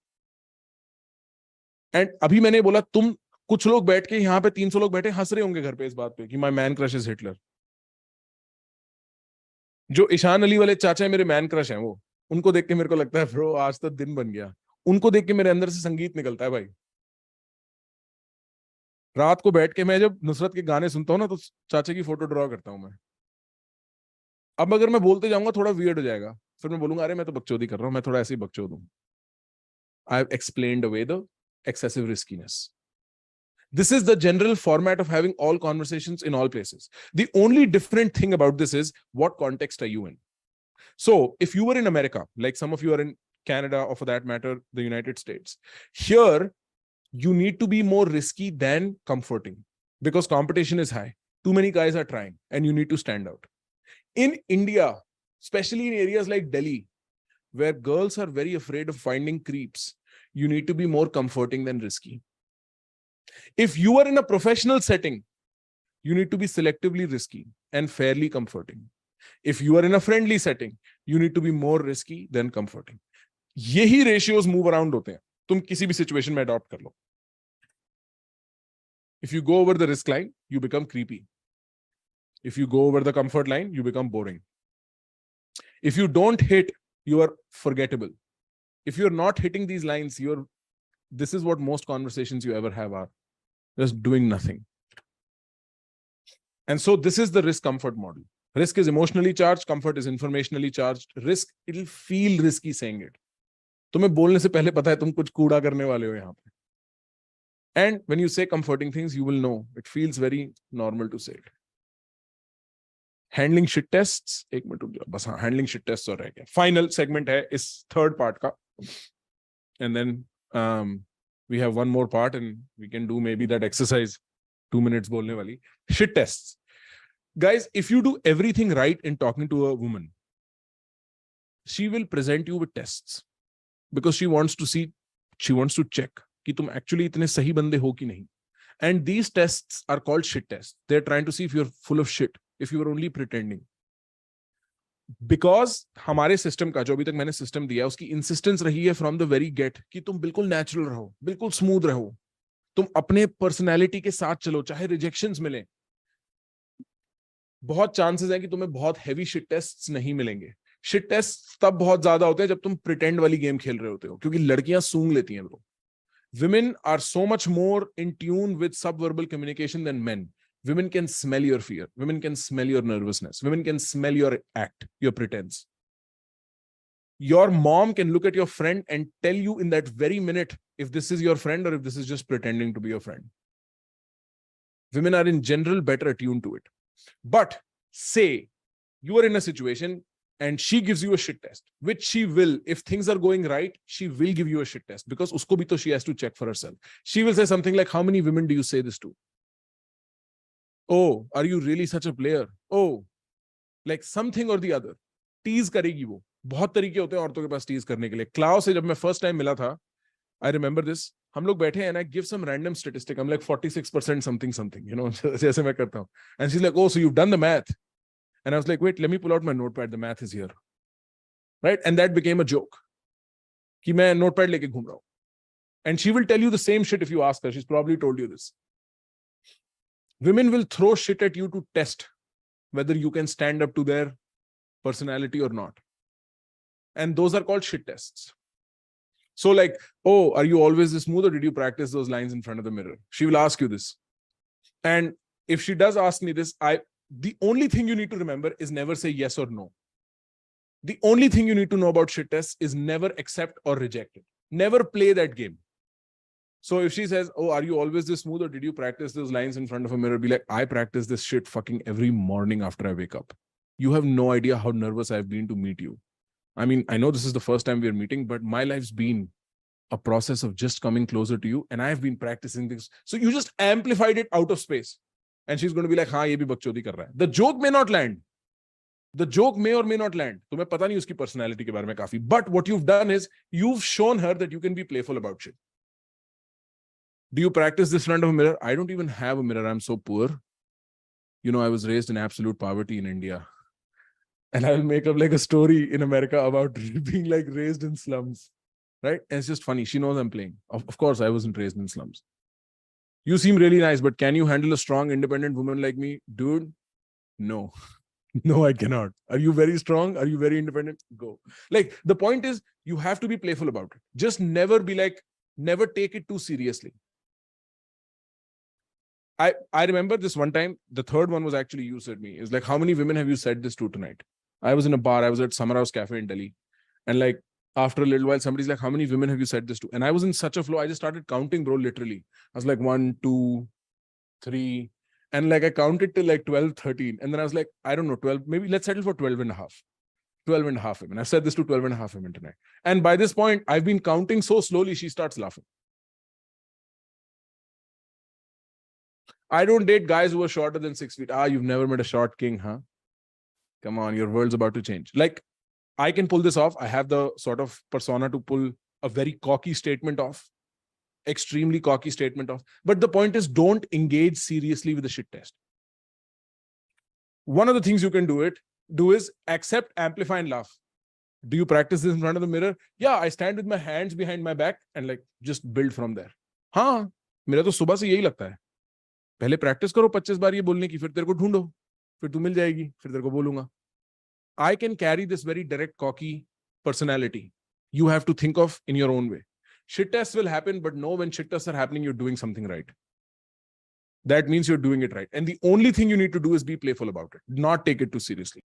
And अभी मैंने बोला तुम कुछ लोग बैठ के यहाँ पे 300 लोग बैठे हंस रहे होंगे घर पे इस बात पे कि my man crush is Hitler. जो ईशान अली वाले चाचा है मेरे मैन क्रश हैं वो. उनको देख के मेरे को लगता है ब्रो आज तो दिन बन गया. उनको देख के मेरे अंदर से संगीत निकलता है भाई. रात को बैठ के मैं जब नुसरत के गाने सुनता हूँ ना तो चाचा की फोटो ड्रॉ करता हूं मैं. अब अगर मैं बोलते जाऊंगा थोड़ा वियर्ड हो जाएगा. फिर मैं बोलूंगा अरे मैं तो बकचोदी कर रहा हूं. मैं थोड़ा ऐसे ही बकचोद हूं. I have explained away the excessive riskiness. This is the general format of having all conversations in all places. The only different thing about this is what context are you in? So if you were in America, like some of you are in Canada or for that matter, the United States, here you need to be more risky than comforting because competition is high. Too many guys are trying and you need to stand out. In India, especially in areas like Delhi, where girls are very afraid of finding creeps, you need to be more comforting than risky. If you are in a professional setting, you need to be selectively risky and fairly comforting. If you are in a friendly setting, you need to be more risky than comforting. यही ratios move around होते हैं. तुम किसी भी situation में adopt कर लो. If you go over the risk line, you become creepy. If you go over the comfort line, you become boring. If you don't hit, you are forgettable. If you're not hitting these lines, this is what most conversations you ever have are. Just doing nothing. And so this is the risk comfort model. Risk is emotionally charged, comfort is informationally charged. Risk, it'll feel risky saying it. तुम्हें बोलने से पहले पता है तुम कुछ कूड़ा करने वाले हो यहाँ पे. And when you say comforting things, you will know. It feels very normal to say it. Handling shit tests. एक मिनट रुक जाओ. बस हाँ, handling shit tests और रह गया. Final segment है इस third part का. And then we have one more part and we can do maybe that exercise 2 minutes बोलने वाली. Shit tests. Guys, if you do everything right in talking to a woman, she will present you with tests because she wants to check कि तुम actually इतने सही बंदे हो कि नहीं. And these tests are called shit tests. They're trying to see if you're full of shit, if you are only pretending. Because हमारे system का जो अभी तक मैंने system दिया उसकी insistence रही है from the very get कि तुम बिल्कुल natural रहो, बिल्कुल smooth रहो, तुम अपने personality के साथ चलो, चाहे rejections मिले. बहुत chances है कि तुम्हें बहुत heavy shit tests नहीं मिलेंगे. Shit tests तब बहुत ज्यादा होते हैं जब तुम pretend वाली game खेल रहे होते हो, क्योंकि लड़कियां सूंघ लेती हैं bro. Women are so much more in tune with subverbal communication than men. Women can smell your fear. Women can smell your nervousness. Women can smell your act, your pretense. Your mom can look at your friend and tell you in that very minute if this is your friend or if this is just pretending to be your friend. Women are in general better attuned to it. But say you are in a situation and she gives you a shit test, which she will, if things are going right, she will give you a shit test because usko bhi to she has to check for herself. She will say something like, how many women do you say this to? Oh, are you really such a player? Oh, like something or the other. Tease करेगी वो. बहुत तरीके होते हैं औरतों के पास tease करने के लिए. क्लाउ से जब मैं first time मिला था, I remember this. हम लोग बैठे and I give some random statistic. I'm like 46% something something, you know, जैसे मैं करता हूँ. And she's like, oh, so you've done the math. And I was like, wait, let me pull out my notepad. The math is here. Right? And that became a joke. कि मैं notepad लेके घूम रहा हूँ. And she will tell you the same shit if you ask her. She's probably told you this. Women will throw shit at you to test whether you can stand up to their personality or not. And those are called shit tests. So like, oh, are you always this smooth or did you practice those lines in front of the mirror? She will ask you this. And if she does ask me this, the only thing you need to remember is never say yes or no. The only thing you need to know about shit tests is never accept or reject it. Never play that game. So if she says, oh, are you always this smooth or did you practice those lines in front of a mirror? Be like, I practice this shit fucking every morning after I wake up. You have no idea how nervous I've been to meet you. I mean, I know this is the first time we're meeting, but my life's been a process of just coming closer to you. And I've been practicing this. So you just amplified it out of space. And she's going to be like, हाँ, ये भी बकचोदी कर रहा है. The joke may not land. The joke may or may not land. तुम्हें पता नहीं उसकी personality के बारे में काफी. But what you've done is you've shown her that you can be playful about shit. Do you practice this in front of a mirror? I don't even have a mirror. I'm so poor. You know, I was raised in absolute poverty in India. And I'll make up like a story in America about being like raised in slums. Right? And it's just funny. She knows I'm playing. Of course, I wasn't raised in slums. You seem really nice, but can you handle a strong, independent woman like me? Dude, no. No, I cannot. Are you very strong? Are you very independent? Go. Like, the point is, you have to be playful about it. Just never be like, never take it too seriously. I remember this one time, the third one was actually you said me. It's like, how many women have you said this to tonight? I was in a bar. I was at Summer House Cafe in Delhi. And like, after a little while, somebody's like, how many women have you said this to? And I was in such a flow. I just started counting, bro, literally. I was like, 1, 2, 3. And like, I counted till like 12, 13. And then I was like, I don't know, 12, maybe let's settle for 12 and a half. 12 and a half women. I've said this to 12 and a half women tonight. And by this point, I've been counting so slowly, she starts laughing. I don't date guys who are shorter than 6 feet. Ah, you've never met a short king, huh? Come on, your world's about to change. Like, I can pull this off. I have the sort of persona to pull a very cocky statement off. Extremely cocky statement off. But the point is, don't engage seriously with the shit test. One of the things you can do is accept, amplify, and laugh. Do you practice this in front of the mirror? Yeah, I stand with my hands behind my back and like just build from there. हाँ, मेरा तो सुबह से यही लगता है. पहले practice करो 25 बार ये बोलने की, फिर तेरे को ढूंढो, फिर तू मिल जाएगी, फिर तेरे को बोलूंगा. I can carry this very direct, cocky personality. You have to think of in your own way. Shit tests will happen, but know when shit tests are happening, you're doing something right. That means you're doing it right. And the only thing you need to do is be playful about it, not take it too seriously.